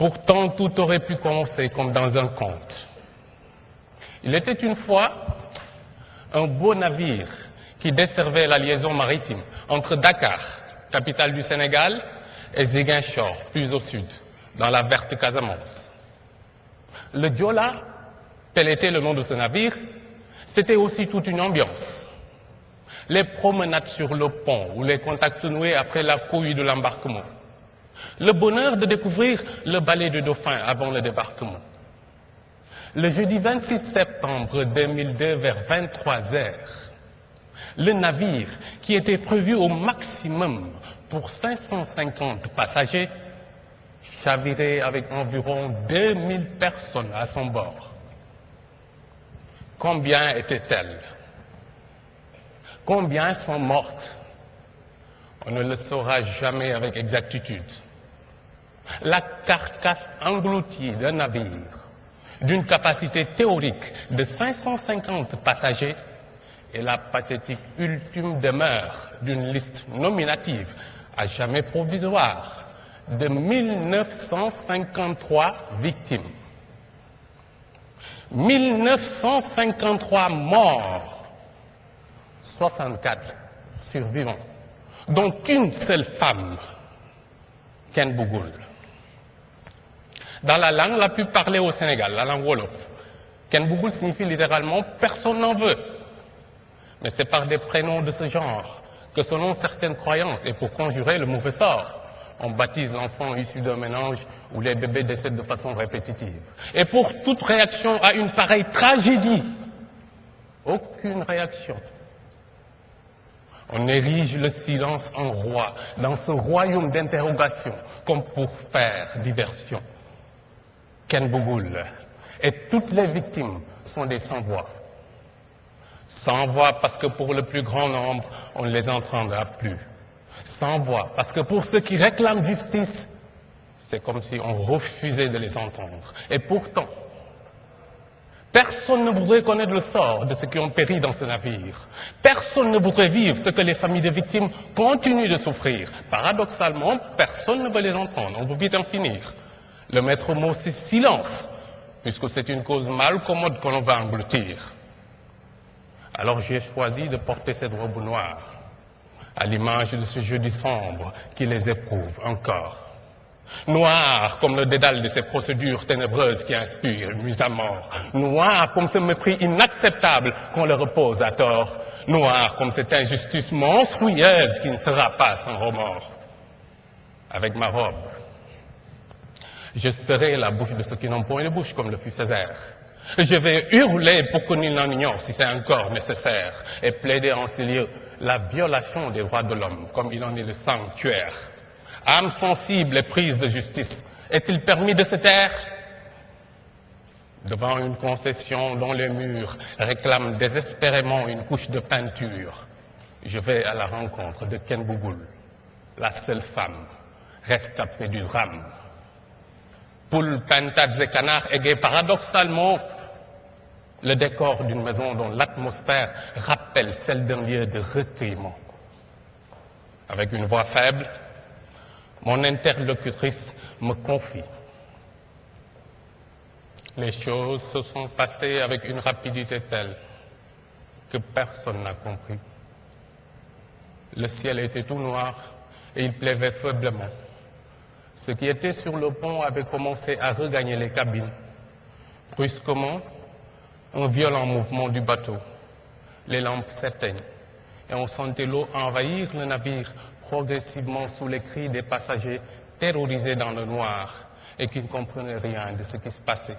Pourtant, tout aurait pu commencer comme dans un conte. Il était une fois un beau navire qui desservait la liaison maritime entre Dakar, capitale du Sénégal, et Ziguinchor, plus au sud, dans la verte Casamance. Le Joola, tel était le nom de ce navire, c'était aussi toute une ambiance. Les promenades sur le pont où les contacts se nouaient après la cohue de l'embarquement. Le bonheur de découvrir le ballet de dauphins avant le débarquement. Le jeudi 26 septembre 2002 vers 23 heures, le navire qui était prévu au maximum pour 550 passagers chavirait avec environ 2000 personnes à son bord. Combien étaient-elles? Combien sont mortes? On ne le saura jamais avec exactitude. La carcasse engloutie d'un navire d'une capacité théorique de 550 passagers est la pathétique ultime demeure d'une liste nominative à jamais provisoire de 1953 victimes. 1953 morts, 64 survivants, dont une seule femme, Ken Bougoul. Dans la langue la plus parlée au Sénégal, la langue wolof, Ken Bougoul signifie littéralement « personne n'en veut ». Mais c'est par des prénoms de ce genre que selon certaines croyances et pour conjurer le mauvais sort, on baptise l'enfant issu d'un ménage où les bébés décèdent de façon répétitive. Et pour toute réaction à une pareille tragédie, aucune réaction. On érige le silence en roi dans ce royaume d'interrogation comme pour faire diversion. Ken Bougoul et toutes les victimes sont des sans-voix. Sans-voix parce que pour le plus grand nombre, on ne les entendra plus. Sans-voix parce que pour ceux qui réclament justice, c'est comme si on refusait de les entendre. Et pourtant, personne ne voudrait connaître le sort de ceux qui ont péri dans ce navire. Personne ne voudrait vivre ce que les familles de victimes continuent de souffrir. Paradoxalement, personne ne veut les entendre. On veut vite en finir. Le maître mot, c'est silence, puisque c'est une cause mal commode que l'on va engloutir. Alors j'ai choisi de porter cette robe noire, à l'image de ce jeudi sombre qui les éprouve encore. Noir comme le dédale de ces procédures ténébreuses qui inspirent une mise à mort. Noir comme ce mépris inacceptable qu'on leur repose à tort. Noir comme cette injustice monstrueuse qui ne sera pas sans remords. Avec ma robe, je serai la bouche de ceux qui n'ont point de bouche comme le fut Césaire. Je vais hurler pour que nul n'en ignore si c'est encore nécessaire et plaider en ces lieux la violation des droits de l'homme comme il en est le sanctuaire. Âme sensible et prise de justice, est-il permis de se taire? Devant une concession dont les murs réclament désespérément une couche de peinture, je vais à la rencontre de Ken Bougoul, la seule femme rescapée du drame. Poules, pintades et canards égayent paradoxalement le décor d'une maison dont l'atmosphère rappelle celle d'un lieu de recueillement. Avec une voix faible, mon interlocutrice me confie. Les choses se sont passées avec une rapidité telle que personne n'a compris. Le ciel était tout noir et il pleuvait faiblement. Ceux qui étaient sur le pont avaient commencé à regagner les cabines. Brusquement, un violent mouvement du bateau. Les lampes s'éteignent et on sentait l'eau envahir le navire progressivement sous les cris des passagers terrorisés dans le noir et qui ne comprenaient rien de ce qui se passait.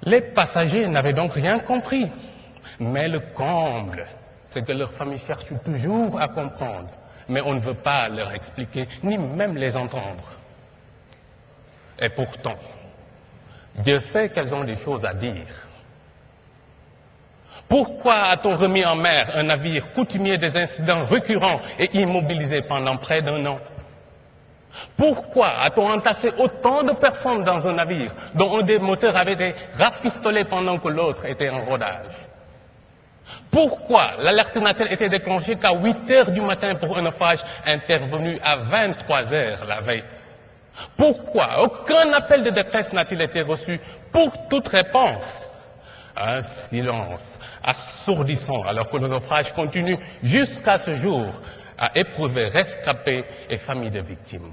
Les passagers n'avaient donc rien compris, mais le comble, c'est que leurs familles cherchent toujours à comprendre, mais on ne veut pas leur expliquer, ni même les entendre. Et pourtant, Dieu sait qu'elles ont des choses à dire. Pourquoi a-t-on remis en mer un navire coutumier des incidents récurrents et immobilisé pendant près d'un an? Pourquoi a-t-on entassé autant de personnes dans un navire dont un des moteurs avait été rafistolé pendant que l'autre était en rodage? Pourquoi l'alerte n'a-t-elle été déclenchée qu'à 8 heures du matin pour un naufrage intervenu à 23 heures la veille? Pourquoi aucun appel de détresse n'a-t-il été reçu pour toute réponse? Un silence assourdissant alors que le naufrage continue jusqu'à ce jour à éprouver rescapés et familles de victimes.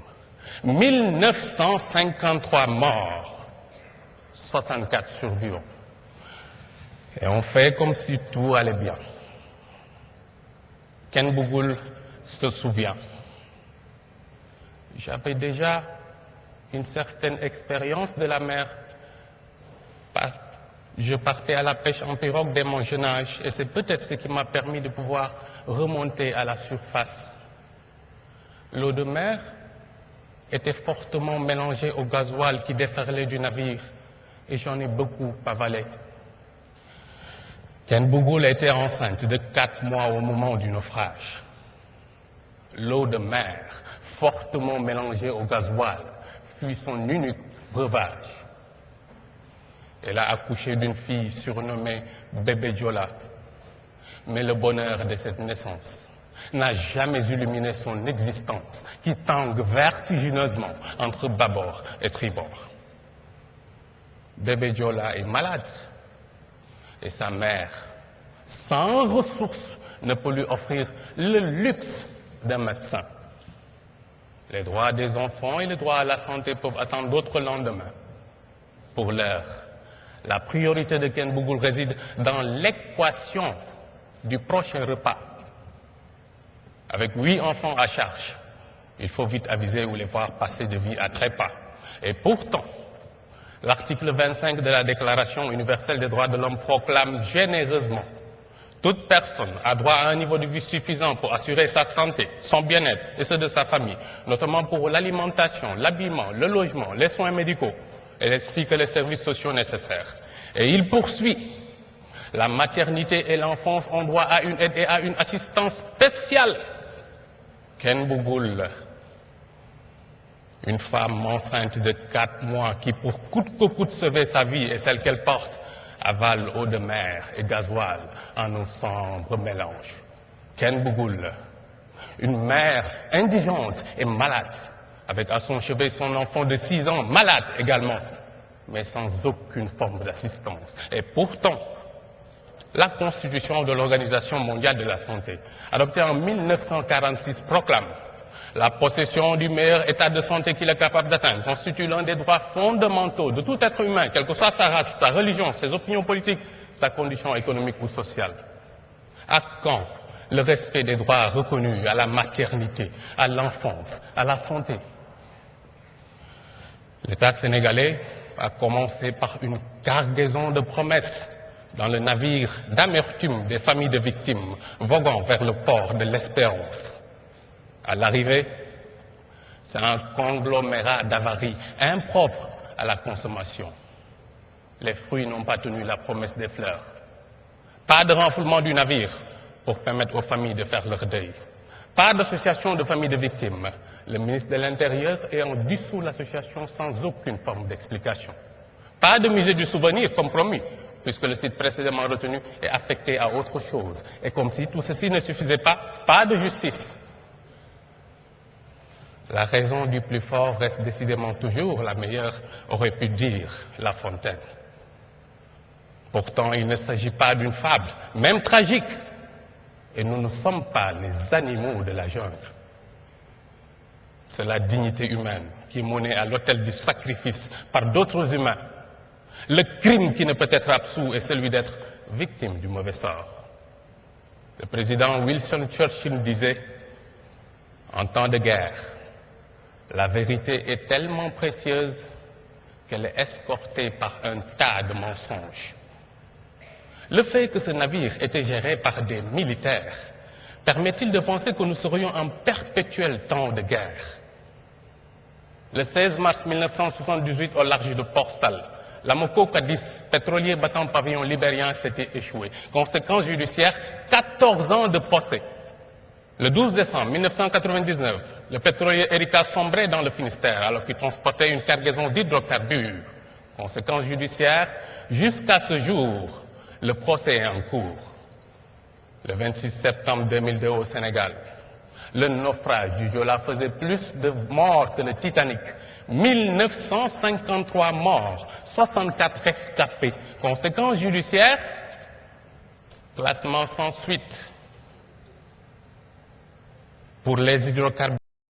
1953 morts, 64 survivants. Et on fait comme si tout allait bien. Ken Bougoul se souvient. J'avais déjà une certaine expérience de la mer. Je partais à la pêche en pirogue dès mon jeune âge et c'est peut-être ce qui m'a permis de pouvoir remonter à la surface. L'eau de mer était fortement mélangée au gasoil qui déferlait du navire et j'en ai beaucoup avalé. Ken Bougoul était enceinte de 4 mois au moment du naufrage. L'eau de mer, fortement mélangée au gasoil, fut son unique breuvage. Elle a accouché d'une fille surnommée Bébé Diola. Mais le bonheur de cette naissance n'a jamais illuminé son existence, qui tangue vertigineusement entre bâbord et tribord. Bébé Diola est malade et sa mère, sans ressources, ne peut lui offrir le luxe d'un médecin. Les droits des enfants et le droit à la santé peuvent attendre d'autres lendemains. Pour l'heure, la priorité de Ken Bougoul réside dans l'équation du prochain repas. Avec 8 enfants à charge, il faut vite aviser ou les voir passer de vie à trépas. Et pourtant, l'article 25 de la Déclaration universelle des droits de l'homme proclame généreusement: toute personne a droit à un niveau de vie suffisant pour assurer sa santé, son bien-être et ceux de sa famille, notamment pour l'alimentation, l'habillement, le logement, les soins médicaux, ainsi que les services sociaux nécessaires. Et il poursuit: la maternité et l'enfance ont droit à une aide et à une assistance spéciale. Ken Bougoul, une femme enceinte de 4 mois qui, pour coûte que coûte sauver sa vie et celle qu'elle porte, avale eau de mer et gasoil en un sombre mélange. Ken Bougoul, une mère indigente et malade, avec à son chevet son enfant de 6 ans, malade également, mais sans aucune forme d'assistance. Et pourtant, la Constitution de l'Organisation mondiale de la santé, adoptée en 1946, proclame: la possession du meilleur état de santé qu'il est capable d'atteindre constitue l'un des droits fondamentaux de tout être humain, quelle que soit sa race, sa religion, ses opinions politiques, sa condition économique ou sociale. À quand le respect des droits reconnus à la maternité, à l'enfance, à la santé? L'État sénégalais a commencé par une cargaison de promesses dans le navire d'amertume des familles de victimes voguant vers le port de l'Espérance. À l'arrivée, c'est un conglomérat d'avaries impropres à la consommation. Les fruits n'ont pas tenu la promesse des fleurs. Pas de renflouement du navire pour permettre aux familles de faire leur deuil. Pas d'association de familles de victimes. Le ministre de l'Intérieur ayant dissous l'association sans aucune forme d'explication. Pas de musée du souvenir comme promis, puisque le site précédemment retenu est affecté à autre chose. Et comme si tout ceci ne suffisait pas, pas de justice. La raison du plus fort reste décidément toujours la meilleure, aurait pu dire La Fontaine. Pourtant, il ne s'agit pas d'une fable, même tragique. Et nous ne sommes pas les animaux de la jungle. C'est la dignité humaine qui est menée à l'autel du sacrifice par d'autres humains. Le crime qui ne peut être absous est celui d'être victime du mauvais sort. Le président Winston Churchill disait: en temps de guerre, la vérité est tellement précieuse qu'elle est escortée par un tas de mensonges. Le fait que ce navire était géré par des militaires permet-il de penser que nous serions en perpétuel temps de guerre? Le 16 mars 1978, au large de Port-Salle, l'Amoco Cadiz, pétrolier battant pavillon libérien, s'était échoué. Conséquence judiciaire, 14 ans de procès. Le 12 décembre 1999, le pétrolier Erika sombrait dans le Finistère alors qu'il transportait une cargaison d'hydrocarbures. Conséquence judiciaire, jusqu'à ce jour, le procès est en cours. Le 26 septembre 2002 au Sénégal, le naufrage du Joola faisait plus de morts que le Titanic, 1953 morts, 64 rescapés. Conséquences judiciaires, classement sans suite pour les hydrocarbures.